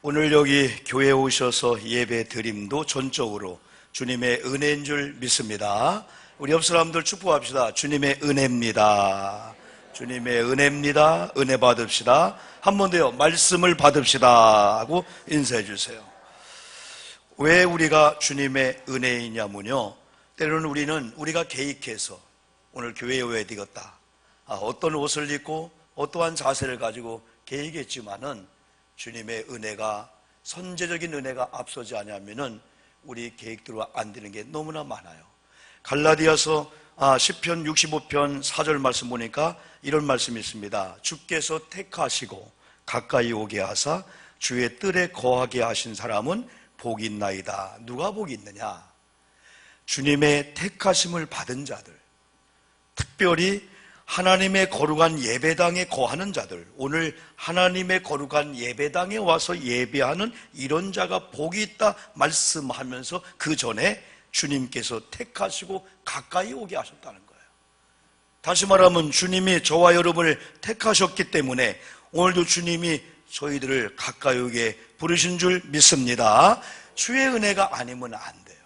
오늘 여기 교회에 오셔서 예배 드림도 전적으로 주님의 은혜인 줄 믿습니다. 우리 옆 사람들 축복합시다. 주님의 은혜입니다. 주님의 은혜입니다. 은혜 받읍시다. 한 번 더요. 말씀을 받읍시다 하고 인사해 주세요. 왜 우리가 주님의 은혜이냐면요, 때로는 우리가 계획해서 오늘 교회에 와야 되겠다, 어떤 옷을 입고 어떠한 자세를 가지고 계획했지만은 주님의 은혜가, 선제적인 은혜가 앞서지 않으면은 우리 계획대로 안 되는 게 너무나 많아요. 갈라디아서 시편 65편 4절 말씀 보니까 이런 말씀이 있습니다. 주께서 택하시고 가까이 오게 하사 주의 뜰에 거하게 하신 사람은 복이 있나이다. 누가 복이 있느냐? 주님의 택하심을 받은 자들, 특별히 하나님의 거룩한 예배당에 거하는 자들, 오늘 하나님의 거룩한 예배당에 와서 예배하는 이런 자가 복이 있다 말씀하면서 그 전에 주님께서 택하시고 가까이 오게 하셨다는 거예요. 다시 말하면 주님이 저와 여러분을 택하셨기 때문에 오늘도 주님이 저희들을 가까이 오게 부르신 줄 믿습니다. 주의 은혜가 아니면 안 돼요.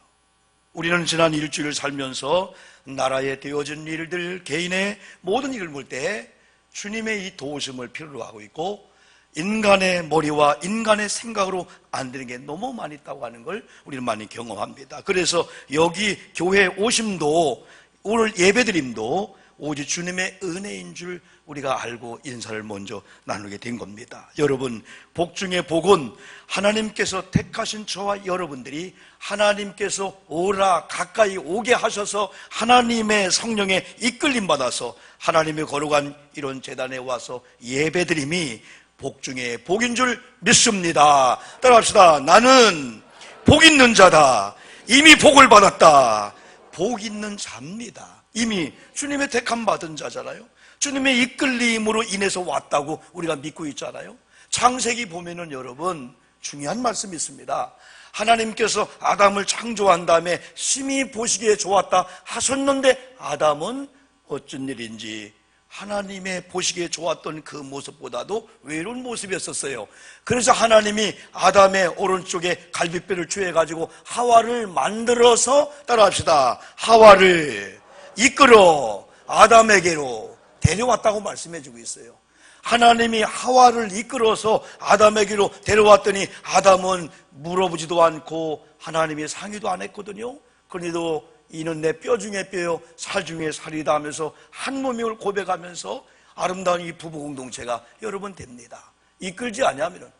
우리는 지난 일주일을 살면서 나라에 되어진 일들, 개인의 모든 일을 볼 때 주님의 이 도우심을 필요로 하고 있고, 인간의 머리와 인간의 생각으로 안 되는 게 너무 많이 있다고 하는 걸 우리는 많이 경험합니다. 그래서 여기 교회 오심도, 오늘 예배드림도 오직 주님의 은혜인 줄 우리가 알고 인사를 먼저 나누게 된 겁니다. 여러분, 복 중에 복은 하나님께서 택하신 저와 여러분들이 하나님께서 오라, 가까이 오게 하셔서 하나님의 성령에 이끌림 받아서 하나님의 거룩한 이런 제단에 와서 예배드림이 복 중에 복인 줄 믿습니다. 따라합시다. 나는 복 있는 자다. 이미 복을 받았다. 복 있는 자입니다. 이미 주님의 택함 받은 자잖아요. 주님의 이끌림으로 인해서 왔다고 우리가 믿고 있잖아요. 창세기 보면은 여러분 중요한 말씀이 있습니다. 하나님께서 아담을 창조한 다음에 심히 보시기에 좋았다 하셨는데 아담은 어쩐 일인지 하나님의 보시기에 좋았던 그 모습보다도 외로운 모습이었었어요. 그래서 하나님이 아담의 오른쪽에 갈비뼈를 취해가지고 하와를 만들어서, 따라합시다, 하와를 이끌어 아담에게로 데려왔다고 말씀해주고 있어요. 하나님이 하와를 이끌어서 아담에게로 데려왔더니 아담은 물어보지도 않고 하나님이 상의도 안 했거든요. 그런데도 이는 내 뼈 중에 뼈요 살 중에 살이다 하면서 한 몸임을 고백하면서 아름다운 이 부부 공동체가 여러분 됩니다. 이끌지 않으면은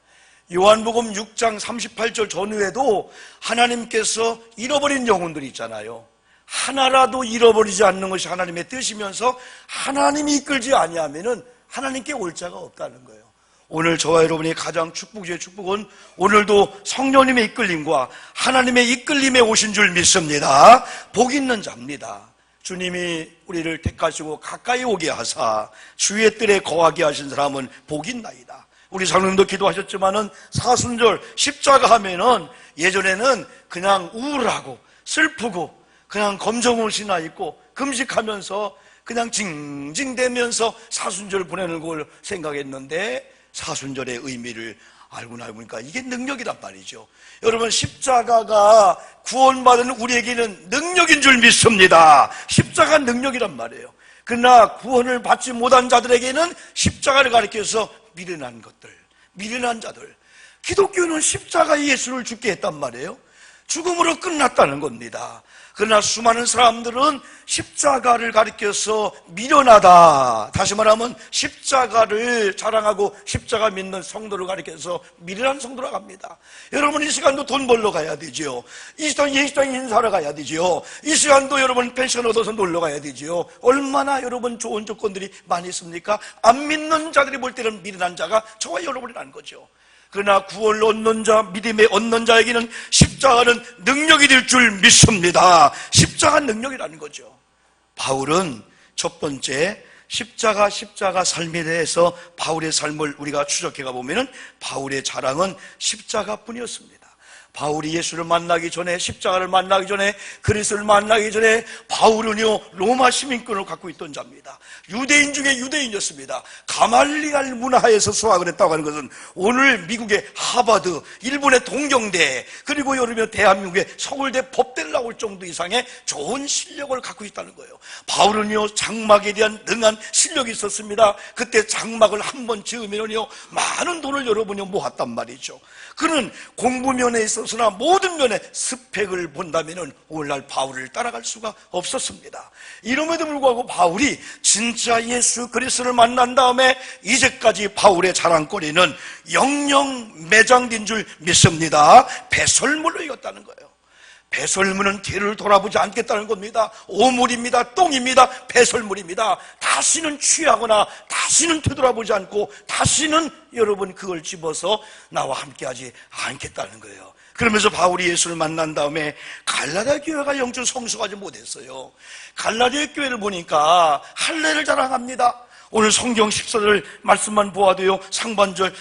요한복음 6장 38절 전후에도 하나님께서 잃어버린 영혼들이 있잖아요. 하나라도 잃어버리지 않는 것이 하나님의 뜻이면서 하나님이 이끌지 아니하면은 하나님께 올 자가 없다는 거예요. 오늘 저와 여러분이 가장 축복 중의 축복은 오늘도 성령님의 이끌림과 하나님의 이끌림에 오신 줄 믿습니다. 복 있는 자입니다. 주님이 우리를 택하시고 가까이 오게 하사 주의 뜰에 거하게 하신 사람은 복 있나이다. 우리 장로님도 기도하셨지만은 사순절 십자가 하면은 예전에는 그냥 우울하고 슬프고 그냥 검정옷 신어 입고 금식하면서 그냥 징징대면서 사순절을 보내는 걸 생각했는데 사순절의 의미를 알고 나보니까 이게 능력이란 말이죠. 여러분, 십자가가 구원받은 우리에게는 능력인 줄 믿습니다. 십자가 능력이란 말이에요. 그러나 구원을 받지 못한 자들에게는 십자가를 가리켜서 미련한 것들, 미련한 자들. 기독교는 십자가 예수를 죽게 했단 말이에요. 죽음으로 끝났다는 겁니다. 그러나 수많은 사람들은 십자가를 가리켜서 미련하다, 다시 말하면 십자가를 자랑하고 십자가 믿는 성도를 가리켜서 미련한 성도라고 합니다. 여러분, 이 시간도 돈 벌러 가야 되지요. 이 시간 예식장 인사하러 가야 되지요. 이 시간도 여러분 펜션 얻어서 놀러 가야 되지요. 얼마나 여러분 좋은 조건들이 많이 있습니까? 안 믿는 자들이 볼 때는 미련한 자가 저와 여러분이라는 거죠. 그러나 구원을 얻는 자, 믿음에 얻는 자에게는 십자가는 능력이 될 줄 믿습니다. 십자가 능력이라는 거죠. 바울은 첫 번째 십자가 삶에 대해서 바울의 삶을 우리가 추적해 가보면 바울의 자랑은 십자가뿐이었습니다. 바울이 예수를 만나기 전에, 십자가를 만나기 전에, 그리스도를 만나기 전에 바울은요 로마 시민권을 갖고 있던 자입니다. 유대인 중에 유대인이었습니다. 가말리알 문화에서 수학을 했다고 하는 것은 오늘 미국의 하버드, 일본의 동경대, 그리고 여름에 대한민국의 서울대 법대를 나올 정도 이상의 좋은 실력을 갖고 있다는 거예요. 바울은요 장막에 대한 능한 실력이 있었습니다. 그때 장막을 한 번 지으면요 많은 돈을 여러분이 모았단 말이죠. 그는 공부면에 있어서나 모든 면에 스펙을 본다면 오늘날 바울을 따라갈 수가 없었습니다. 이름에도 불구하고 바울이 진짜 예수 그리스도를 만난 다음에 이제까지 바울의 자랑거리는 영영 매장된 줄 믿습니다. 배설물로 이겼다는 거예요. 배설물은 뒤를 돌아보지 않겠다는 겁니다. 오물입니다. 똥입니다. 배설물입니다. 다시는 취하거나 다시는 되돌아보지 않고 다시는 여러분 그걸 집어서 나와 함께하지 않겠다는 거예요. 그러면서 바울이 예수를 만난 다음에 갈라디아 교회가 영적 성숙하지 못했어요. 갈라디아 교회를 보니까 할례를 자랑합니다. 오늘 성경 14절 말씀만 보아도요 상반절,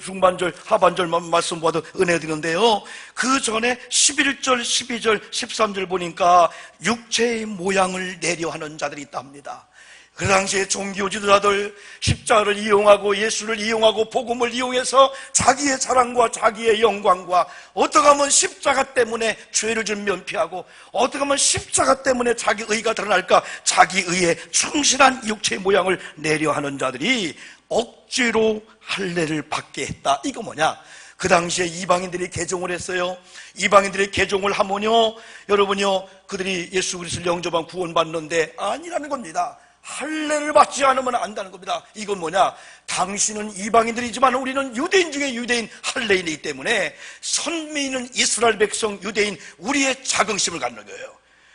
중반절, 하반절만 말씀 보아도 은혜 드리는데요, 그 전에 11절, 12절, 13절 보니까 육체의 모양을 내려 하는 자들이 있다 합니다. 그 당시에 종교 지도자들 십자가를 이용하고 예수를 이용하고 복음을 이용해서 자기의 자랑과 자기의 영광과, 어떻게 하면 십자가 때문에 죄를 좀 면피하고, 어떻게 하면 십자가 때문에 자기 의가 드러날까, 자기 의에 충실한 육체의 모양을 내려하는 자들이 억지로 할례를 받게 했다. 이거 뭐냐? 그 당시에 이방인들이 개종을 했어요. 이방인들이 개종을 하면요 여러분요 그들이 예수 그리스도를 영접한 구원받는데 아니라는 겁니다. 할례를 받지 않으면 안다는 겁니다. 이건 뭐냐? 당신은 이방인들이지만 우리는 유대인 중에 유대인, 할례인이기 때문에 선미인은 이스라엘 백성, 유대인, 우리의 자긍심을 갖는 거예요.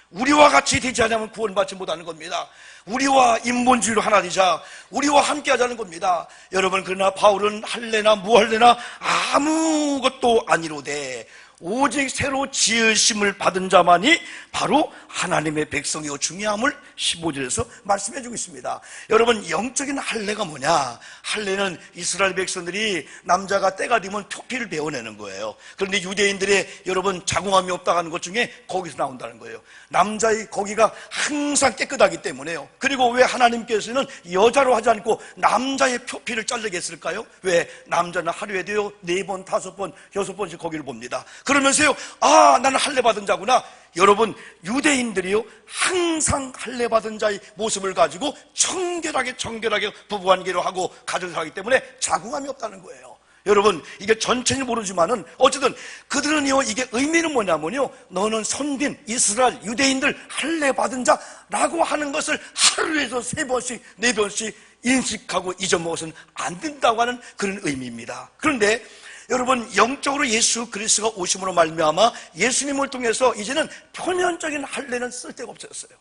우리와 같이 되지 않으면 구원받지 못하는 겁니다. 우리와 인본주의로 하나 되자, 우리와 함께 하자는 겁니다. 여러분, 그러나 바울은 할례나 무할례나 아무것도 아니로되 오직 새로 지으심을 받은 자만이 바로 하나님의 백성이고 중요함을 15절에서 말씀해 주고 있습니다. 여러분, 영적인 할례가 뭐냐? 할례는 이스라엘 백성들이 남자가 때가 되면 표피를 베어내는 거예요. 그런데 유대인들의 여러분 자궁함이 없다고 하는 것 중에 거기서 나온다는 거예요. 남자의 거기가 항상 깨끗하기 때문에요. 그리고 왜 하나님께서는 여자로 하지 않고 남자의 표피를 자르게 했을까요? 왜? 남자는 하루에도요 4번, 5번, 6번씩 거기를 봅니다. 그러면서요, 아, 나는 할례 받은 자구나. 여러분, 유대인들이요 항상 할례 받은 자의 모습을 가지고 청결하게 부부관계를 하고 가정을 하기 때문에 자궁함이 없다는 거예요. 여러분, 이게 전체는 모르지만은 어쨌든 그들은요 이게 의미는 뭐냐면요, 너는 선빈 이스라엘 유대인들 할례 받은 자라고 하는 것을 하루에서 3번씩 4번씩 인식하고 잊어먹어서는 안 된다고 하는 그런 의미입니다. 그런데 여러분, 영적으로 예수 그리스도가 오심으로 말미암아 예수님을 통해서 이제는 표면적인 할례는 쓸데가 없어졌어요.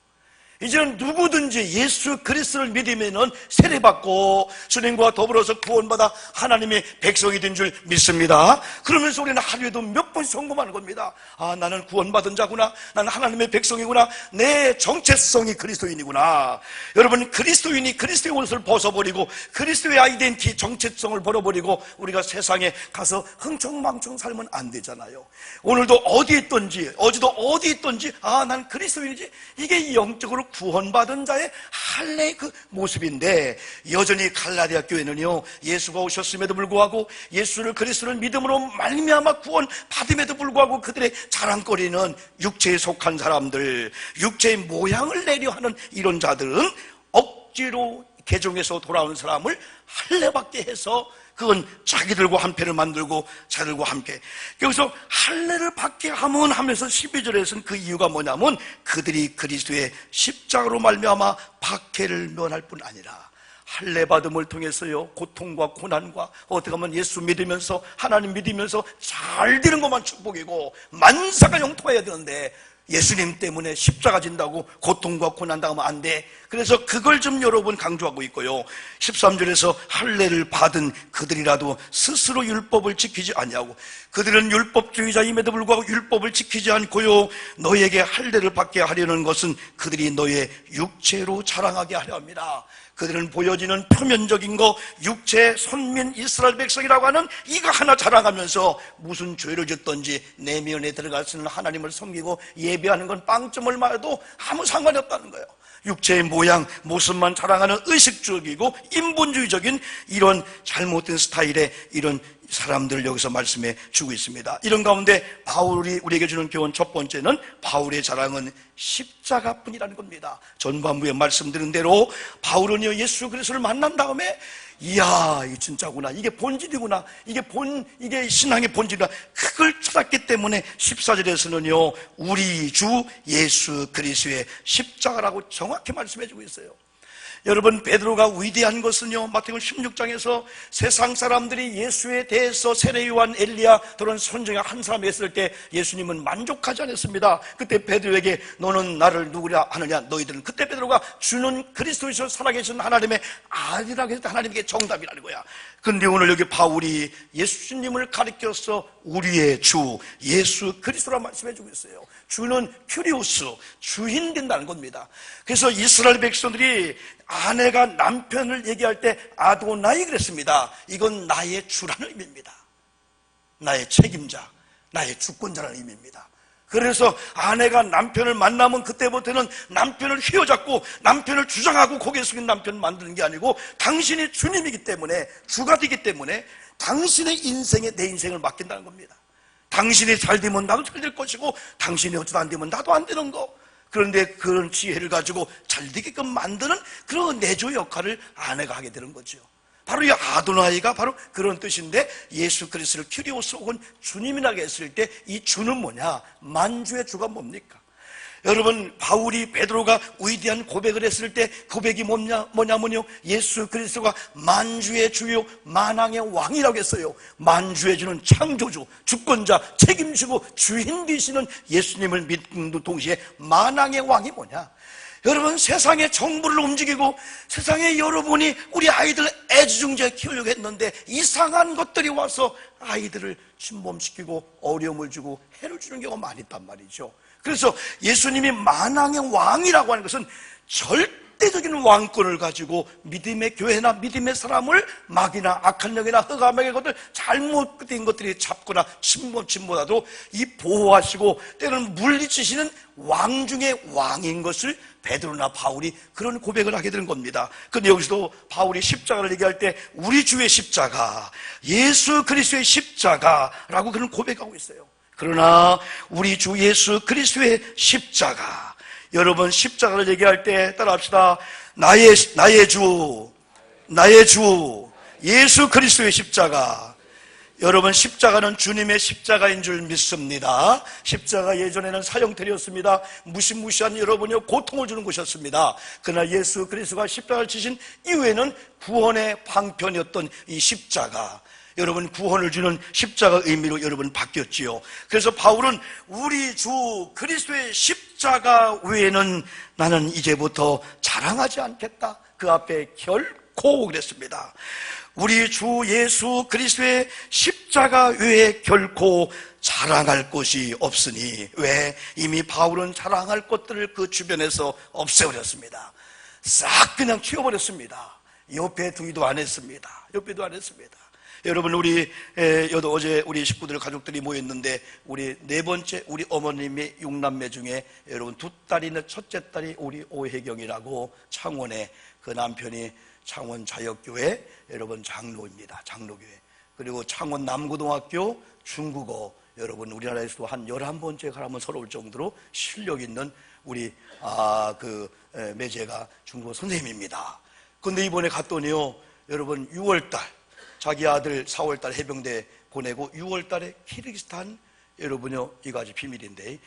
이제는 누구든지 예수 그리스도를 믿으면은 세례받고 주님과 더불어서 구원받아 하나님의 백성이 된 줄 믿습니다. 그러면서 우리는 하루에도 몇 번씩 점검하는 겁니다. 아, 나는 구원받은 자구나. 나는 하나님의 백성이구나. 내 정체성이 그리스도인이구나. 여러분, 그리스도인이 그리스도의 옷을 벗어버리고 그리스도의 아이덴티 정체성을 버려버리고 우리가 세상에 가서 흥청망청 살면 안 되잖아요. 오늘도 어디 있든지 어제도 어디 있든지, 아, 난 그리스도인이지. 이게 영적으로 구원받은 자의 할례의 그 모습인데, 여전히 갈라디아 교회는요 예수가 오셨음에도 불구하고 예수를 그리스도를 믿음으로 말미암아 구원 받음에도 불구하고 그들의 자랑거리는 육체에 속한 사람들, 육체의 모양을 내려 하는 이런 자들은 억지로 개종해서 돌아온 사람을 할례받게 해서 그건 자기들과 한패를 만들고 자들과 함께, 여기서 할례를 받게 하면 하면서 12절에서는 그 이유가 뭐냐면 그들이 그리스도의 십자가로 말미암아 박해를 면할 뿐 아니라 할례 받음을 통해서요 고통과 고난과, 어떻게 하면 예수 믿으면서 하나님 믿으면서 잘 되는 것만 축복이고 만사가 영통해야 되는데 예수님 때문에 십자가 진다고 고통과 고난 당하면 안 돼. 그래서 그걸 좀 여러분 강조하고 있고요, 13절에서 할례를 받은 그들이라도 스스로 율법을 지키지 아니하고, 그들은 율법주의자임에도 불구하고 율법을 지키지 않고요, 너에게 할례를 받게 하려는 것은 그들이 너의 육체로 자랑하게 하려 합니다. 그들은 보여지는 표면적인 거, 육체 선민 이스라엘 백성이라고 하는 이거 하나 자랑하면서 무슨 죄를 짓든지 내면에 들어가서는 하나님을 섬기고 예배하는 건 빵점을 맞아도 아무 상관이 없다는 거예요. 육체의 모양, 모습만 자랑하는 의식적이고 인본주의적인 이런 잘못된 스타일의 이런 사람들을 여기서 말씀해 주고 있습니다. 이런 가운데 바울이 우리에게 주는 교훈 첫 번째는, 바울의 자랑은 십자가뿐이라는 겁니다. 전반부에 말씀드린 대로 바울은요, 예수 그리스도를 만난 다음에 이야, 이게 진짜구나, 이게 본질이구나, 이게 신앙의 본질이구나, 그걸 찾았기 때문에 14절에서는요 우리 주 예수 그리스도의 십자가라고 정확히 말씀해 주고 있어요. 여러분, 베드로가 위대한 것은요, 마태복음 16장에서 세상 사람들이 예수에 대해서 세례요한, 엘리야 그런 선정의 한 사람 했을 때 예수님은 만족하지 않았습니다. 그때 베드로에게 너는 나를 누구라 하느냐, 너희들은, 그때 베드로가 주는 그리스도이시여 살아계신 하나님의 아들이라고 해서 하나님에게 정답이라는 거야. 근데 오늘 여기 바울이 예수님을 가리켜서 우리의 주 예수 그리스도라 말씀해 주고 있어요. 주는 큐리오스, 주인 된다는 겁니다. 그래서 이스라엘 백성들이 아내가 남편을 얘기할 때 아도나이 그랬습니다. 이건 나의 주라는 의미입니다. 나의 책임자, 나의 주권자라는 의미입니다. 그래서 아내가 남편을 만나면 그때부터는 남편을 휘어잡고 남편을 주장하고 고개 숙인 남편을 만드는 게 아니고, 당신이 주님이기 때문에, 주가 되기 때문에 당신의 인생에 내 인생을 맡긴다는 겁니다. 당신이 잘 되면 나도 잘 될 것이고, 당신이 어쩌다 안 되면 나도 안 되는 거. 그런데 그런 지혜를 가지고 잘 되게끔 만드는 그런 내조 역할을 아내가 하게 되는 거죠. 바로 이 아도나이가 바로 그런 뜻인데, 예수 그리스도를 큐리오스 혹은 주님이라고 했을 때 이 주는 뭐냐? 만주의 주가 뭡니까? 여러분, 바울이 베드로가 위대한 고백을 했을 때 고백이 뭐냐면요, 예수 그리스도가 만주의 주요 만왕의 왕이라고 했어요. 만주의 주는 창조주, 주권자, 책임지고 주인 되시는 예수님을 믿는 동시에 만왕의 왕이 뭐냐? 여러분, 세상의 정부를 움직이고 세상에 여러분이 우리 아이들 애지중지에 키우려고 했는데 이상한 것들이 와서 아이들을 침범시키고 어려움을 주고 해를 주는 경우가 많이 있단 말이죠. 그래서 예수님이 만왕의 왕이라고 하는 것은 절대적인 왕권을 가지고 믿음의 교회나 믿음의 사람을 막이나 악한 영이나 흑암의 것들, 잘못된 것들이 잡거나 침범보다도 이 보호하시고 때로는 물리치시는 왕 중의 왕인 것을 베드로나 바울이 그런 고백을 하게 되는 겁니다. 근데 여기서도 바울이 십자가를 얘기할 때 우리 주의 십자가, 예수 그리스도의 십자가라고 그런 고백하고 있어요. 그러나 우리 주 예수 그리스도의 십자가, 여러분 십자가를 얘기할 때 따라합시다. 나의 주 예수 그리스도의 십자가. 여러분, 십자가는 주님의 십자가인 줄 믿습니다. 십자가 예전에는 사형틀이었습니다. 무시무시한 여러분이 고통을 주는 것이었습니다. 그러나 예수 그리스도가 십자가를 지신 이후에는 구원의 방편이었던 이 십자가, 여러분 구원을 주는 십자가 의미로 여러분 바뀌었지요. 그래서 바울은 우리 주 그리스도의 십자가 외에는 나는 이제부터 자랑하지 않겠다, 그 앞에 결코 그랬습니다. 우리 주 예수 그리스도의 십자가 외에 결코 자랑할 것이 없으니. 왜? 이미 바울은 자랑할 것들을 그 주변에서 없애버렸습니다. 싹 그냥 치워버렸습니다. 옆에 두기도 안 했습니다. 옆에도 안 했습니다. 여러분, 우리 어제 우리 식구들 가족들이 모였는데 우리 네 번째 우리 어머님이 6남매 중에 여러분 두 딸이 있는 첫째 딸이 우리 오혜경이라고 창원에, 그 남편이 창원 자역교회 여러분 장로입니다. 장로교회. 그리고 창원 남고등학교 중국어, 여러분 우리나라에서도 한 11번째 가라면 서러울 정도로 실력 있는 우리 매제가 중국어 선생님입니다. 근데 이번에 갔더니요, 여러분 6월달 자기 아들 4월달 해병대 보내고 6월달에 키르기스탄, 여러분요 이거 아주 비밀인데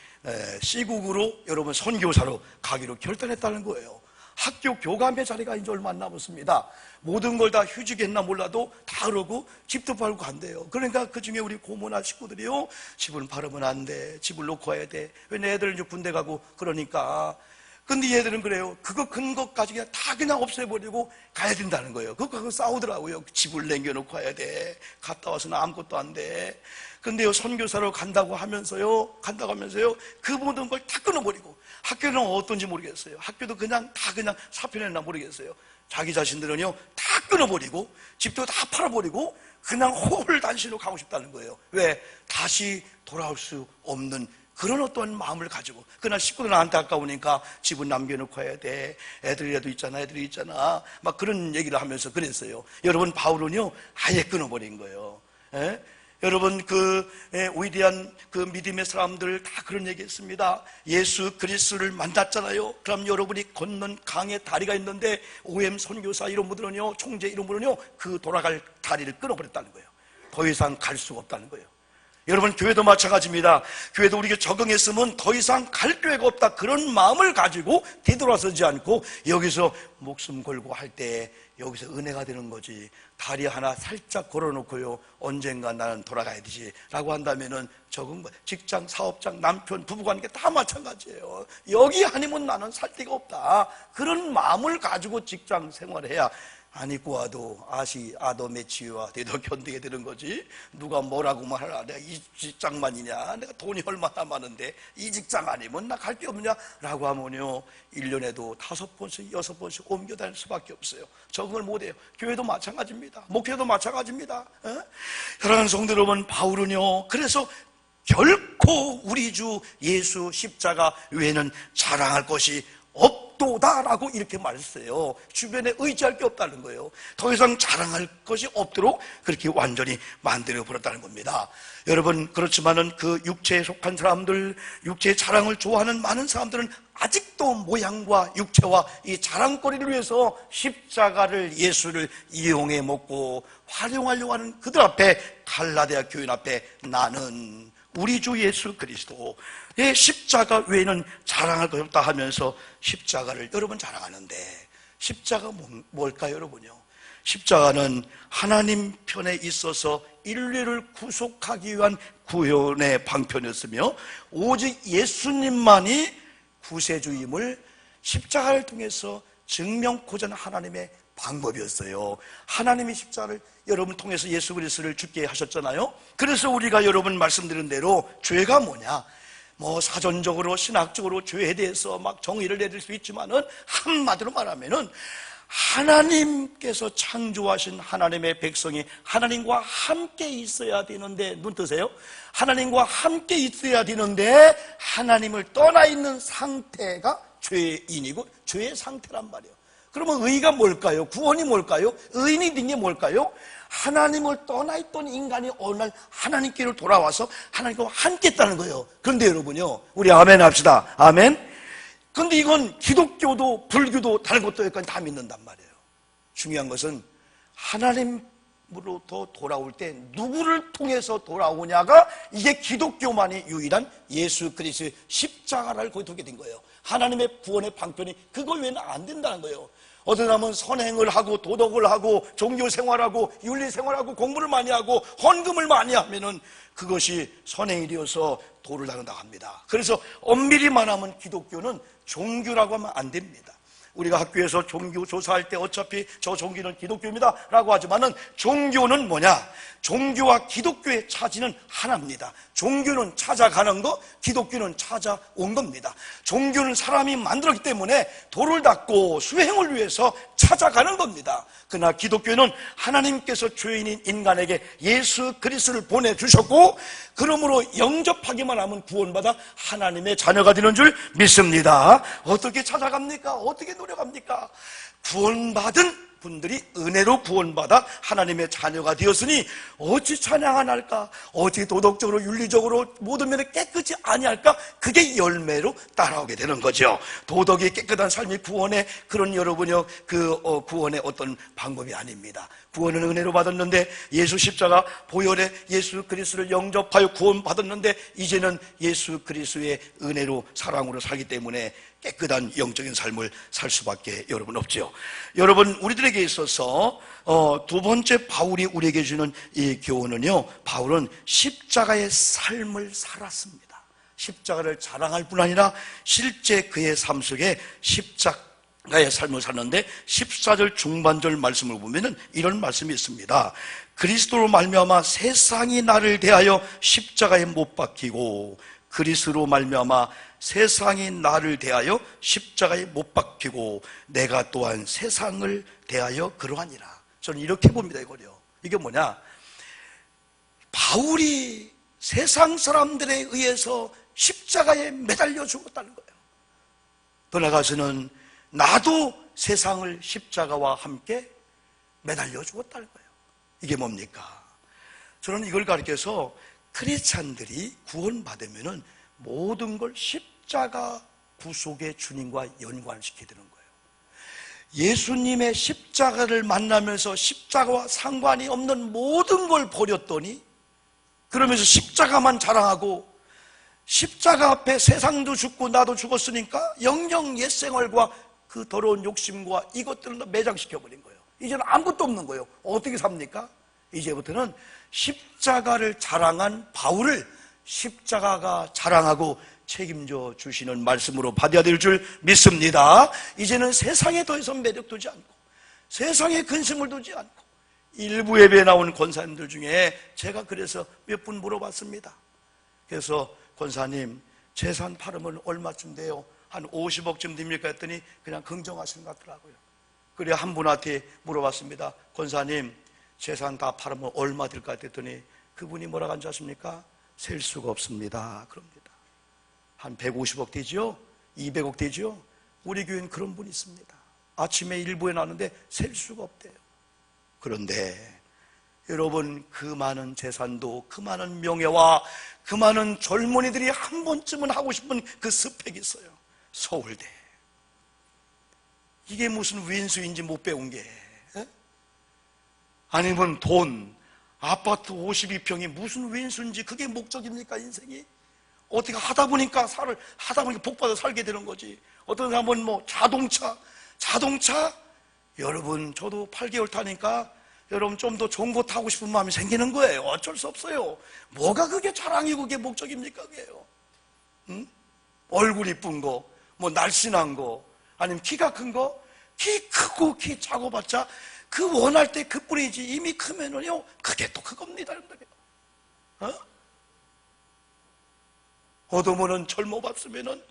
C국으로 여러분 선교사로 가기로 결단했다는 거예요. 학교 교감의 자리가 이제 얼마 안 남았습니다. 모든 걸 다 휴직했나 몰라도 다 그러고 집도 팔고 간대요. 그러니까 그 중에 우리 고모나 식구들이요, 집을 팔으면 안 돼, 집을 놓고 와야 돼. 왜 내 애들 이제 군대 가고 그러니까. 근데 얘들은 그래요. 그거 근거 가지고 다 그냥 없애버리고 가야 된다는 거예요. 그거 싸우더라고요. 집을 남겨놓고 가야 돼. 갔다 와서는 아무것도 안 돼. 근데요, 선교사로 간다고 하면서요, 그 모든 걸 다 끊어버리고, 학교는 어떤지 모르겠어요. 학교도 그냥 사표 냈나 모르겠어요. 자기 자신들은요, 다 끊어버리고, 집도 다 팔아버리고, 그냥 홀단신으로 가고 싶다는 거예요. 왜? 다시 돌아올 수 없는 그런 어떤 마음을 가지고. 그러나 식구들은 안타까우니까 집은 남겨놓고 가야 돼. 애들이라도 있잖아, 막 그런 얘기를 하면서 그랬어요. 여러분, 바울은요, 아예 끊어버린 거예요. 예? 여러분, 위대한 믿음의 사람들 다 그런 얘기 했습니다. 예수 그리스도를 만났잖아요. 그럼 여러분이 걷는 강의 다리가 있는데, OM 선교사 이런 분들은요, 총재 이런 분은요, 그 돌아갈 다리를 끊어버렸다는 거예요. 더 이상 갈 수가 없다는 거예요. 여러분, 교회도 마찬가지입니다. 교회도 우리가 적응했으면 더 이상 갈 교회가 없다, 그런 마음을 가지고 뒤돌아서지 않고 여기서 목숨 걸고 할 때 여기서 은혜가 되는 거지. 다리 하나 살짝 걸어놓고요, 언젠가 나는 돌아가야 되지 라고 한다면은 적은 거, 직장, 사업장, 남편, 부부관계 다 마찬가지예요. 여기 아니면 나는 살 데가 없다, 그런 마음을 가지고 직장 생활해야 아니고 와도 아돔의 지혜와 되도 견디게 되는 거지. 누가 뭐라고 말하라, 내가 이 직장만이냐, 내가 돈이 얼마나 많은데 이 직장 아니면 나 갈 게 없냐 라고 하면요, 1년에도 5번씩 6번씩 옮겨 다닐 수밖에 없어요. 적응을 못해요. 교회도 마찬가지입니다. 목회도 마찬가지입니다. 사랑하는 성도 여러분, 바울은요, 그래서 결코 우리 주 예수 십자가 외에는 자랑할 것이 없도다라고 이렇게 말했어요. 주변에 의지할 게 없다는 거예요. 더 이상 자랑할 것이 없도록 그렇게 완전히 만들어 버렸다는 겁니다. 여러분, 그렇지만은 그 육체에 속한 사람들, 육체의 자랑을 좋아하는 많은 사람들은 아직도 모양과 육체와 이 자랑거리를 위해서 십자가를, 예수를 이용해 먹고 활용하려고 하는 그들 앞에, 갈라디아 교인 앞에 나는 우리 주 예수 그리스도의 십자가 외에는 자랑할 것이 없다 하면서 십자가를 여러분 자랑하는데, 십자가 뭘까요, 여러분요? 십자가는 하나님 편에 있어서 인류를 구속하기 위한 구원의 방편이었으며, 오직 예수님만이 구세주임을 십자가를 통해서 증명코자 하는 하나님의 방법이었어요. 하나님이 십자가를 여러분 통해서 예수 그리스도를 죽게 하셨잖아요. 그래서 우리가 여러분 말씀드린 대로 죄가 뭐냐, 사전적으로 신학적으로 죄에 대해서 막 정의를 내릴 수 있지만은, 한마디로 말하면은 하나님께서 창조하신 하나님의 백성이 하나님과 함께 있어야 되는데, 눈 뜨세요. 하나님과 함께 있어야 되는데 하나님을 떠나 있는 상태가 죄인이고 죄의 상태란 말이에요. 그러면 의가 뭘까요? 구원이 뭘까요? 의인이 된 게 뭘까요? 하나님을 떠나 있던 인간이 어느 날 하나님께로 돌아와서 하나님과 함께 있다는 거예요. 그런데 여러분요, 우리 아멘 합시다. 아멘. 그런데 이건 기독교도 불교도 다른 것도 여기까지 다 믿는단 말이에요. 중요한 것은 하나님으로부터 돌아올 때 누구를 통해서 돌아오냐가, 이게 기독교만이 유일한 예수 그리스도의 십자가를 거두게 된 거예요. 하나님의 구원의 방편이 그거 외에는 안 된다는 거예요. 어떤 사람은 선행을 하고 도덕을 하고 종교생활하고 윤리생활하고 공부를 많이 하고 헌금을 많이 하면은 그것이 선행이 되어서 도를 닦는다고 합니다. 그래서 엄밀히 말하면 기독교는 종교라고 하면 안 됩니다. 우리가 학교에서 종교 조사할 때 어차피 저 종교는 기독교입니다 라고 하지만은, 종교는 뭐냐? 종교와 기독교의 차지는 하나입니다. 종교는 찾아가는 거, 기독교는 찾아온 겁니다. 종교는 사람이 만들었기 때문에 도를 닦고 수행을 위해서 찾아가는 겁니다. 그러나 기독교는 하나님께서 죄인인 인간에게 예수 그리스도를 보내주셨고, 그러므로 영접하기만 하면 구원받아 하나님의 자녀가 되는 줄 믿습니다. 어떻게 찾아갑니까? 어떻게 노력합니까? 구원받은 분들이 은혜로 구원받아 하나님의 자녀가 되었으니 어찌 찬양 안 할까? 어찌 도덕적으로 윤리적으로 모든 면에 깨끗이 아니할까? 그게 열매로 따라오게 되는 거죠. 도덕이 깨끗한 삶이 구원의 그런 여러분의 구원의 어떤 방법이 아닙니다. 구원은 은혜로 받았는데, 예수 십자가 보혈에 예수 그리스도를 영접하여 구원받았는데, 이제는 예수 그리스도의 은혜로 사랑으로 살기 때문에 깨끗한 영적인 삶을 살 수밖에 여러분 없죠. 여러분, 우리들에게 있어서 두 번째 바울이 우리에게 주는 이 교훈은요, 바울은 십자가의 삶을 살았습니다. 십자가를 자랑할 뿐 아니라 실제 그의 삶 속에 십자가의 삶을 사는데 14절 중반절 말씀을 보면은 이런 말씀이 있습니다. 그리스도로 말미암아 세상이 나를 대하여 십자가에 못 박히고, 그리스도로 말미암아 세상이 나를 대하여 십자가에 못 박히고 내가 또한 세상을 대하여 그러하니라. 저는 이렇게 봅니다. 이게 뭐냐, 바울이 세상 사람들에 의해서 십자가에 매달려 죽었다는 거예요. 더 나아가서는 나도 세상을 십자가와 함께 매달려 죽었다는 거예요. 이게 뭡니까? 저는 이걸 가르쳐서 크리스찬들이 구원받으면 모든 걸 십자가 구속의 주님과 연관시켜야 되는 거예요. 예수님의 십자가를 만나면서 십자가와 상관이 없는 모든 걸 버렸더니, 그러면서 십자가만 자랑하고, 십자가 앞에 세상도 죽고 나도 죽었으니까 영영 옛 생활과 그 더러운 욕심과 이것들을 매장시켜버린 거예요. 이제는 아무것도 없는 거예요. 어떻게 삽니까? 이제부터는 십자가를 자랑한 바울을 십자가가 자랑하고 책임져 주시는 말씀으로 받아야 될 줄 믿습니다. 이제는 세상에 더 이상 매력 두지 않고, 세상에 근심을 두지 않고, 일부 예배에 나온 권사님들 중에 제가 그래서 몇 분 물어봤습니다. 그래서 권사님, 재산 팔으면 얼마쯤 돼요? 한 50억쯤 됩니까? 했더니 그냥 긍정하시는 것 같더라고요. 그래 한 분한테 물어봤습니다. 권사님, 재산 다 팔으면 얼마 될까 했더니 그분이 뭐라고 한지 아십니까? 셀 수가 없습니다. 그럽니다. 한 150억 되죠? 200억 되죠? 우리 교회는 그런 분이 있습니다. 아침에 일부에 나왔는데 셀 수가 없대요. 그런데 여러분, 그 많은 재산도, 그 많은 명예와 그 많은 젊은이들이 한 번쯤은 하고 싶은 그 스펙이 있어요. 서울대. 이게 무슨 왼수인지 못 배운 게, 아니면 돈, 아파트 52평이 무슨 왼수인지 그게 목적입니까? 인생이 어떻게 하다 보니까 복 받아 살게 되는 거지. 어떤 사람은 뭐 자동차, 여러분 저도 8개월 타니까 여러분 좀 더 좋은 거 타고 싶은 마음이 생기는 거예요. 어쩔 수 없어요. 뭐가 그게 자랑이고 그게 목적입니까? 그게요. 응? 얼굴 이쁜 거, 뭐 날씬한 거, 아니면 키가 큰 거, 키 크고 키 작아봤자 그 원할 때 그뿐이지, 이미 크면은요 그게 또 그겁니다. 어두면은 젊어봤으면은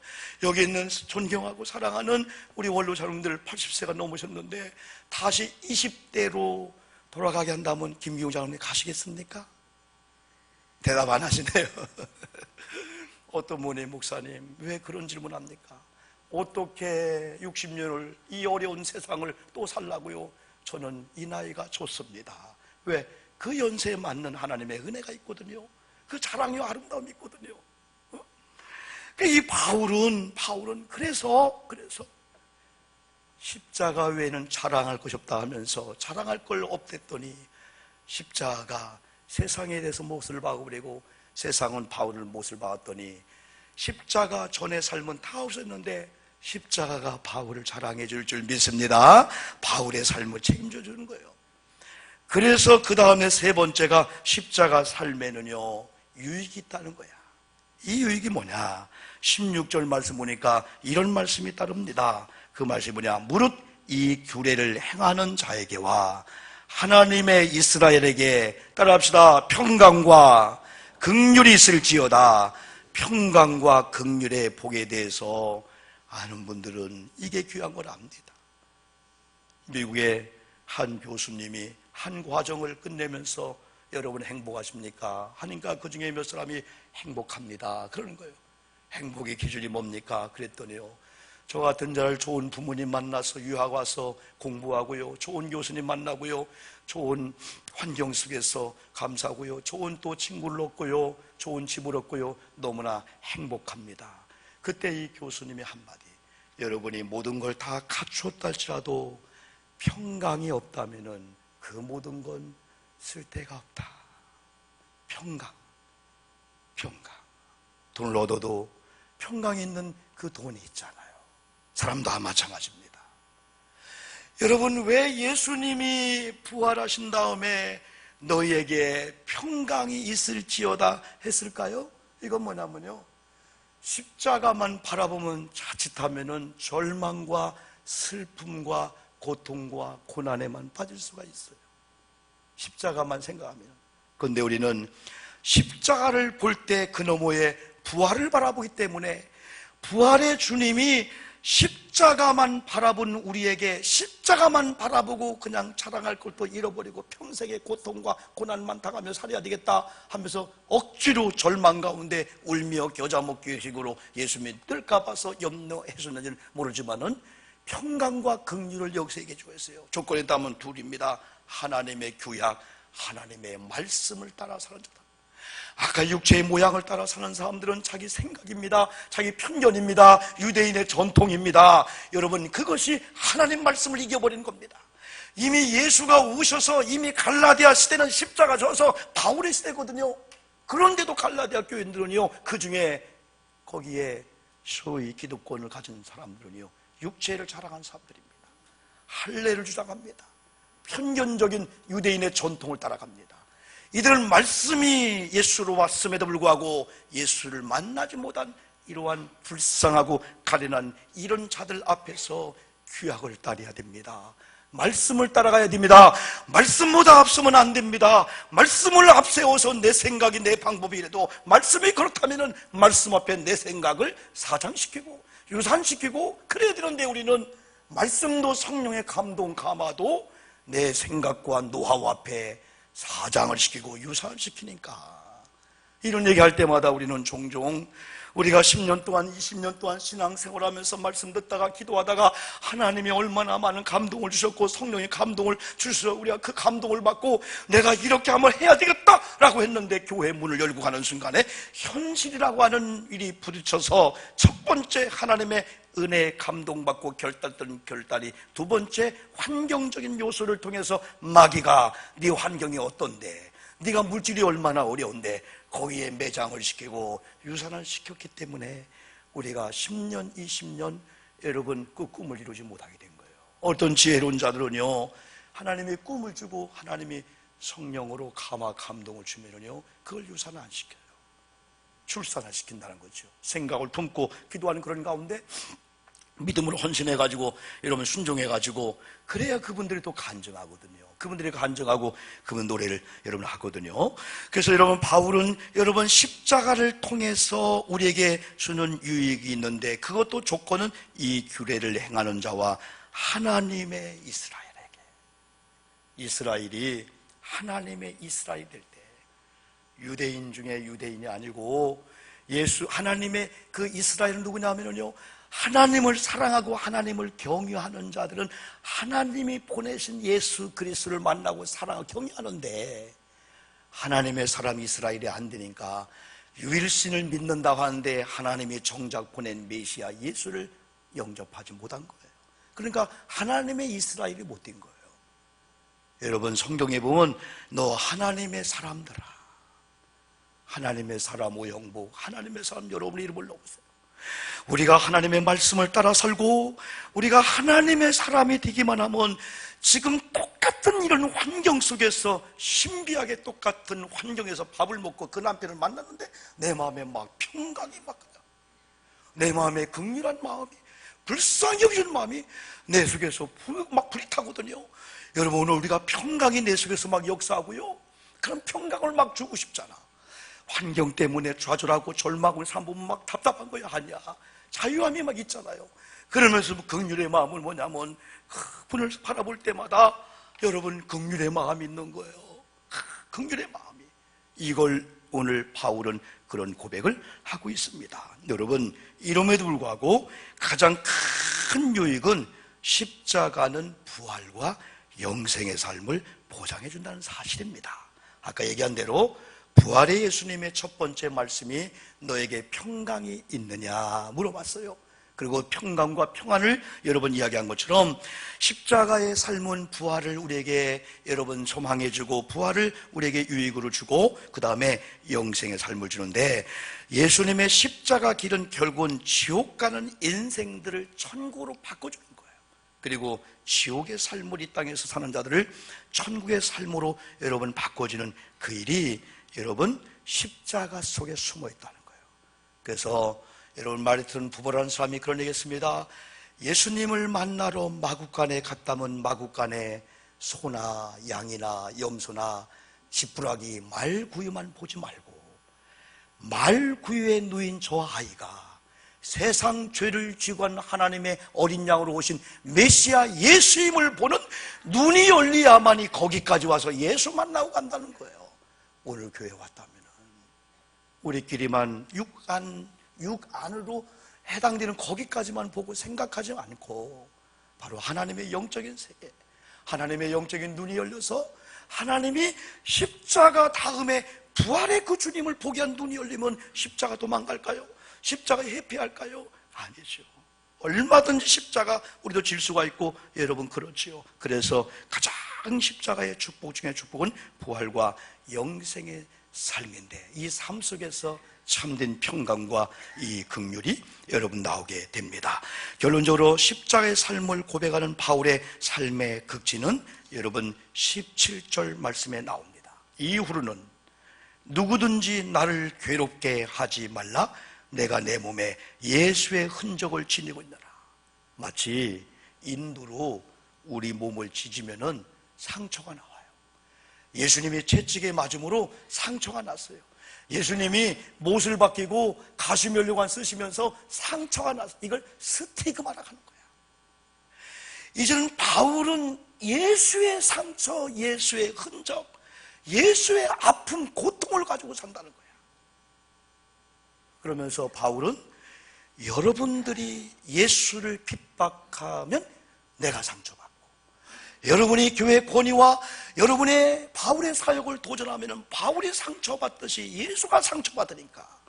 여기 있는 존경하고 사랑하는 우리 원로 장로님들 80세가 넘으셨는데 다시 20대로 돌아가게 한다면 김기용 장로님 가시겠습니까? 대답 안 하시네요. 어떤 분이 목사님 왜 그런 질문 합니까? 어떻게 60년을 이 어려운 세상을 또 살라고요? 저는 이 나이가 좋습니다. 왜? 그 연세에 맞는 하나님의 은혜가 있거든요. 그 자랑이 아름다움이 있거든요. 이 바울은 그래서 십자가 외에는 자랑할 것이 없다 하면서 자랑할 걸 없댔더니 십자가가 세상에 대해서 못을 박아버리고 세상은 바울을 못을 박았더니 십자가 전의 삶은 다 없었는데 십자가가 바울을 자랑해 줄 믿습니다. 바울의 삶을 책임져 주는 거예요. 그래서 그 다음에 세 번째가 십자가 삶에는요 유익이 있다는 거야. 이 유익이 뭐냐? 16절 말씀 보니까 이런 말씀이 따릅니다. 그 말씀이 뭐냐? 무릇 이 규례를 행하는 자에게와 하나님의 이스라엘에게, 따라합시다, 평강과 긍휼이 있을지어다. 평강과 긍휼의 복에 대해서 아는 분들은 이게 귀한 걸 압니다. 미국의 한 교수님이 한 과정을 끝내면서 여러분 행복하십니까? 하니까 그 중에 몇 사람이 행복합니다 그러는 거예요. 행복의 기준이 뭡니까? 그랬더니요, 저 같은 잘 좋은 부모님 만나서 유학 와서 공부하고요, 좋은 교수님 만나고요, 좋은 환경 속에서 감사하고요, 좋은 또 친구를 얻고요, 좋은 집을 얻고요, 너무나 행복합니다. 그때 이 교수님이 한마디, 여러분이 모든 걸 다 갖추었다 할지라도 평강이 없다면은 그 모든 건 쓸데가 없다. 평강. 돈을 얻어도 평강이 있는 그 돈이 있잖아요. 사람도 다 마찬가지입니다. 여러분, 왜 예수님이 부활하신 다음에 너희에게 평강이 있을지어다 했을까요? 이건 뭐냐면요, 십자가만 바라보면 자칫하면은 절망과 슬픔과 고통과 고난에만 빠질 수가 있어요. 십자가만 생각하면. 그런데 우리는 십자가를 볼 때 그 너머에 부활을 바라보기 때문에 부활의 주님이 십자가만 바라본 우리에게 십자가만 바라보고 그냥 자랑할 것도 잃어버리고 평생의 고통과 고난만 당하며 살아야 되겠다 하면서 억지로 절망 가운데 울며 겨자 먹기 식으로 예수 믿을까 봐서 염려했었는지는 모르지만은 평강과 긍휼을 역사에게 주었어요. 조건에 따르면 둘입니다. 하나님의 규약, 하나님의 말씀을 따라 사는 자다. 아까 육체의 모양을 따라 사는 사람들은 자기 생각입니다. 자기 편견입니다. 유대인의 전통입니다. 여러분, 그것이 하나님 말씀을 이겨버린 겁니다. 이미 예수가 오셔서 이미 갈라디아 시대는 십자가 져서 바울의 시대거든요. 그런데도 갈라디아 교인들은요, 그 중에 거기에 소위 기득권을 가진 사람들은요, 육체를 자랑한 사람들입니다. 할례를 주장합니다. 편견적인 유대인의 전통을 따라갑니다. 이들은 말씀이 예수로 왔음에도 불구하고 예수를 만나지 못한 이러한 불쌍하고 가련한 이런 자들 앞에서 규약을 따라야 됩니다. 말씀을 따라가야 됩니다. 말씀보다 앞서면 안 됩니다. 말씀을 앞세워서 내 생각이 내 방법이 이래도 말씀이 그렇다면 말씀 앞에 내 생각을 사장시키고 유산시키고 그래야 되는데 우리는 말씀도 성령의 감동 감화도 내 생각과 노하우 앞에 사장을 시키고 유산시키니까 이런 얘기할 때마다 우리는 종종 우리가 10년 동안 20년 동안 신앙생활하면서 말씀 듣다가 기도하다가 하나님이 얼마나 많은 감동을 주셨고 성령의 감동을 주셔서 우리가 그 감동을 받고 내가 이렇게 한번 해야 되겠다라고 했는데 교회 문을 열고 가는 순간에 현실이라고 하는 일이 부딪혀서 첫 번째 하나님의 은혜에 감동받고 결단했던 결단이 두 번째 환경적인 요소를 통해서 마귀가 네 환경이 어떤데 네가 물질이 얼마나 어려운데 거기에 매장을 시키고 유산을 시켰기 때문에 우리가 10년 20년 여러분 그 꿈을 이루지 못하게 된 거예요. 어떤 지혜로운 자들은요 하나님이 꿈을 주고 하나님이 성령으로 감화 감동을 주면은요 그걸 유산을 안 시켜요. 출산을 시킨다는 거죠. 생각을 품고 기도하는 그런 가운데 믿음으로 헌신해가지고 여러분 순종해가지고 그래야 그분들이 또 간증하거든요. 그분들이 간증하고 그분 노래를 여러분 하거든요. 그래서 여러분 바울은 여러분 십자가를 통해서 우리에게 주는 유익이 있는데 그것도 조건은 이 규례를 행하는 자와 하나님의 이스라엘에게 이스라엘이 하나님의 이스라엘이 될 때 유대인 중에 유대인이 아니고 예수 하나님의 그 이스라엘은 누구냐 하면요 하나님을 사랑하고 하나님을 경유하는 자들은 하나님이 보내신 예수 그리스도를 만나고 사랑하고 경유하는데 하나님의 사람 이스라엘이 안 되니까 유일신을 믿는다고 하는데 하나님이 정작 보낸 메시아 예수를 영접하지 못한 거예요. 그러니까 하나님의 이스라엘이 못된 거예요. 여러분 성경에 보면 너 하나님의 사람들아 하나님의 사람 오영복 하나님의 사람 여러분 이름을 넣으세요. 우리가 하나님의 말씀을 따라 살고 우리가 하나님의 사람이 되기만 하면 지금 똑같은 이런 환경 속에서 신비하게 똑같은 환경에서 밥을 먹고 그 남편을 만났는데 내 마음에 막 평강이 막 내 마음에 긍휼한 마음이 불쌍히 여기는 마음이 내 속에서 막 불이 타거든요. 여러분 오늘 우리가 평강이 내 속에서 막 역사하고요 그런 평강을 막 주고 싶잖아. 환경 때문에 좌절하고 절망을 삼보면 막 답답한 거야. 아니야. 자유함이 막 있잖아요. 그러면서 긍휼의 마음은 뭐냐면 그분을 바라볼 때마다 여러분 긍휼의 마음이 있는 거예요. 긍휼의 마음이. 이걸 오늘 바울은 그런 고백을 하고 있습니다. 여러분 이름에도 불구하고 가장 큰 유익은 십자가는 부활과 영생의 삶을 보장해 준다는 사실입니다. 아까 얘기한 대로 부활의 예수님의 첫 번째 말씀이 너에게 평강이 있느냐 물어봤어요. 그리고 평강과 평안을 여러분 이야기한 것처럼 십자가의 삶은 부활을 우리에게 여러분 소망해주고 부활을 우리에게 유익으로 주고 그 다음에 영생의 삶을 주는데 예수님의 십자가 길은 결국은 지옥 가는 인생들을 천국으로 바꿔주는 거예요. 그리고 지옥의 삶을 이 땅에서 사는 자들을 천국의 삶으로 여러분 바꿔주는 그 일이 여러분 십자가 속에 숨어 있다는 거예요. 그래서 여러분, 마르트는 부부라는 사람이 그런 얘기했습니다. 예수님을 만나러 마구간에 갔다면 마구간에 소나 양이나 염소나 지푸라기 말구유만 보지 말고 말구유에 누인 저 아이가 세상 죄를 지고 간 하나님의 어린 양으로 오신 메시아 예수님을 보는 눈이 열려야만이 거기까지 와서 예수 만나고 간다는 거예요. 오늘 교회 왔다면 우리끼리만 육 안으로 해당되는 거기까지만 보고 생각하지 않고 바로 하나님의 영적인 세계, 하나님의 영적인 눈이 열려서 하나님이 십자가 다음에 부활의 그 주님을 보게 한 눈이 열리면 십자가 도망갈까요? 십자가 회피할까요? 아니죠. 얼마든지 십자가 우리도 질 수가 있고 여러분 그렇지요. 그래서 가장 십자가의 축복 중에 축복은 부활과 영생의 삶인데 이 삶 속에서 참된 평강과 이 긍휼이 여러분 나오게 됩니다. 결론적으로 십자가의 삶을 고백하는 바울의 삶의 극진은 여러분 17절 말씀에 나옵니다. 이후로는 누구든지 나를 괴롭게 하지 말라. 내가 내 몸에 예수의 흔적을 지니고 있노라. 마치 인두로 우리 몸을 찢으면 상처가 나와요. 예수님이 채찍에 맞음으로 상처가 났어요. 예수님이 못을 박히고 가시면류관 쓰시면서 상처가 났어요. 이걸 스티그마라고 하는 거야. 이제는 바울은 예수의 상처, 예수의 흔적, 예수의 아픔, 고통을 가지고 산다는 거야. 그러면서 바울은 여러분들이 예수를 핍박하면 내가 상처받고, 여러분이 교회 권위와 여러분의 바울의 사역을 도전하면 바울이 상처받듯이 예수가 상처받으니까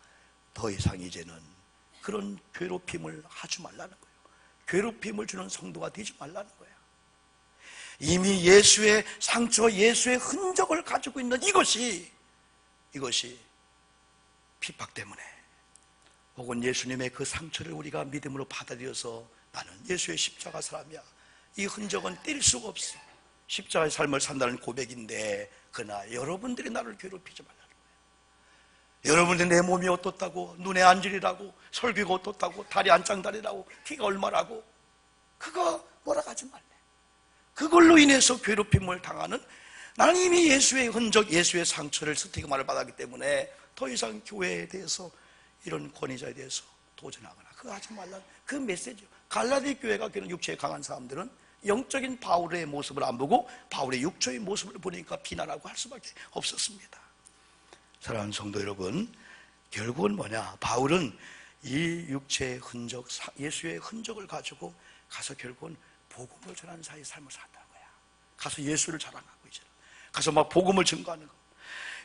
더 이상 이제는 그런 괴롭힘을 하지 말라는 거예요. 괴롭힘을 주는 성도가 되지 말라는 거예요. 이미 예수의 상처, 예수의 흔적을 가지고 있는 이것이 핍박 때문에, 혹은 예수님의 그 상처를 우리가 믿음으로 받아들여서 나는 예수의 십자가 사람이야, 이 흔적은 뗄 수가 없어, 십자가의 삶을 산다는 고백인데, 그러나 여러분들이 나를 괴롭히지 말라는 거예요. 여러분들이 내 몸이 어떻다고, 눈에 안질이라고, 설교가 어떻다고, 다리 안짱다리라고, 키가 얼마라고, 그거 뭐라 하지 말래. 그걸로 인해서 괴롭힘을 당하는, 나는 이미 예수의 흔적, 예수의 상처를 스티그마를 받았기 때문에 더 이상 교회에 대해서, 이런 권위자에 대해서 도전하거나 그거 하지 말라는 그 메시지요. 갈라디 교회가 그런 육체에 강한 사람들은 영적인 바울의 모습을 안 보고 바울의 육체의 모습을 보니까 비난하고 할 수밖에 없었습니다. 사랑하는 성도 여러분, 결국은 뭐냐, 바울은 이 육체의 흔적, 예수의 흔적을 가지고 가서 결국은 복음을 전하는 사이의 삶을 산다는 거야. 가서 예수를 자랑하고, 이제 가서 막 복음을 증거하는 거.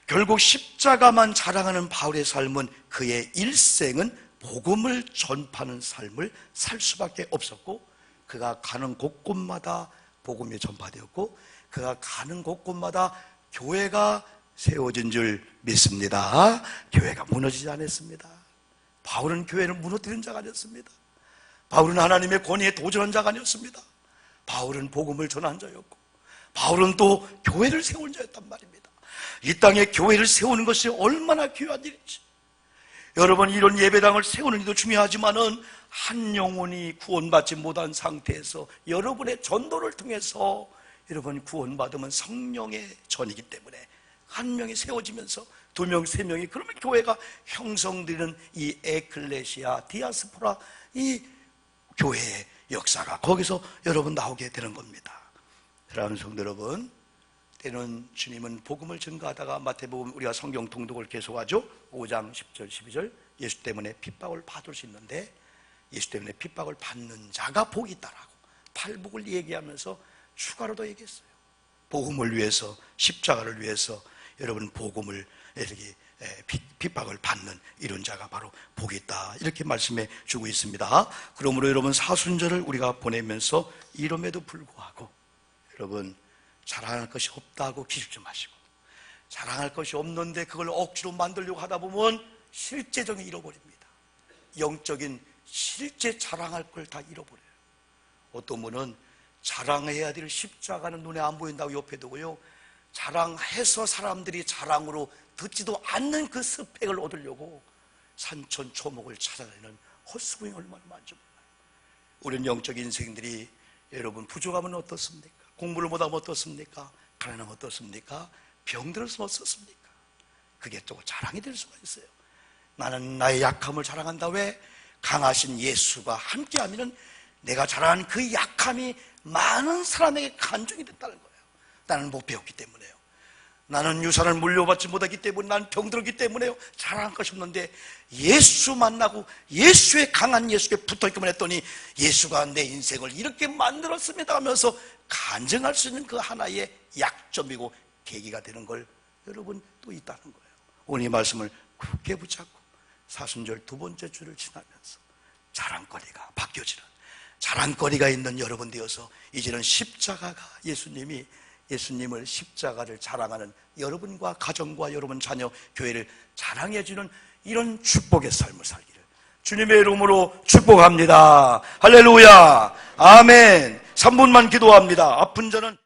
결국 십자가만 자랑하는 바울의 삶은, 그의 일생은 복음을 전파하는 삶을 살 수밖에 없었고, 그가 가는 곳곳마다 복음이 전파되었고, 그가 가는 곳곳마다 교회가 세워진 줄 믿습니다. 교회가 무너지지 않았습니다. 바울은 교회를 무너뜨린 자가 아니었습니다. 바울은 하나님의 권위에 도전한 자가 아니었습니다. 바울은 복음을 전한 자였고, 바울은 또 교회를 세운 자였단 말입니다. 이 땅에 교회를 세우는 것이 얼마나 귀한 일인지, 여러분, 이런 예배당을 세우는 일도 중요하지만은 한 영혼이 구원받지 못한 상태에서 여러분의 전도를 통해서 여러분 구원받으면 성령의 전이기 때문에 한 명이 세워지면서 두 명, 세 명이, 그러면 교회가 형성되는 이 에클레시아, 디아스포라, 이 교회의 역사가 거기서 여러분 나오게 되는 겁니다. 사랑하는 성도 여러분, 때는 주님은 복음을 증거하다가, 마태복음 우리가 성경 통독을 계속하죠. 5장 10절 12절, 예수 때문에 핍박을 받을 수 있는데, 예수 때문에 핍박을 받는 자가 복이 있다라고 팔복을 얘기하면서 추가로도 얘기했어요. 복음을 위해서, 십자가를 위해서 여러분 복음을 이렇게 핍박을 받는 이런 자가 바로 복이 있다, 이렇게 말씀해 주고 있습니다. 그러므로 여러분 사순절을 우리가 보내면서 이름에도 불구하고 여러분 자랑할 것이 없다고 기죽지 마시고, 자랑할 것이 없는데 그걸 억지로 만들려고 하다 보면 실제적인 잃어버립니다. 영적인 실제 자랑할 걸 다 잃어버려요. 어떤 분은 자랑해야 될 십자가는 눈에 안 보인다고 옆에 두고요, 자랑해서 사람들이 자랑으로 듣지도 않는 그 스펙을 얻으려고 산천 초목을 찾아다니는 헛수고이 얼마나 많죠. 우리는 영적 인생들이 여러분 부족하면 어떻습니까? 공부를 못하면 어떻습니까? 가난하면 어떻습니까? 병들어서 어떻습니까? 그게 또 자랑이 될 수가 있어요. 나는 나의 약함을 자랑한다. 왜? 강하신 예수가 함께하면 내가 자랑한 그 약함이 많은 사람에게 간증이 됐다는 거예요. 나는 못 배웠기 때문에요. 나는 유산을 물려받지 못하기 때문에, 나는 병들었기 때문에요. 자랑할 것이 없는데 예수 만나고 예수의 강한 예수께 붙어있기만 했더니 예수가 내 인생을 이렇게 만들었습니다 하면서 간증할 수 있는 그 하나의 약점이고 계기가 되는 걸 여러분 또 있다는 거예요. 오늘 이 말씀을 굳게 붙잡고 사순절 두 번째 주를 지나면서 자랑거리가 바뀌어지는, 자랑거리가 있는 여러분 되어서 이제는 십자가가 예수님을 십자가를 자랑하는 여러분과 가정과 여러분 자녀 교회를 자랑해주는 이런 축복의 삶을 살기를 주님의 이름으로 축복합니다. 할렐루야, 아멘. 3분만 기도합니다. 아픈 자는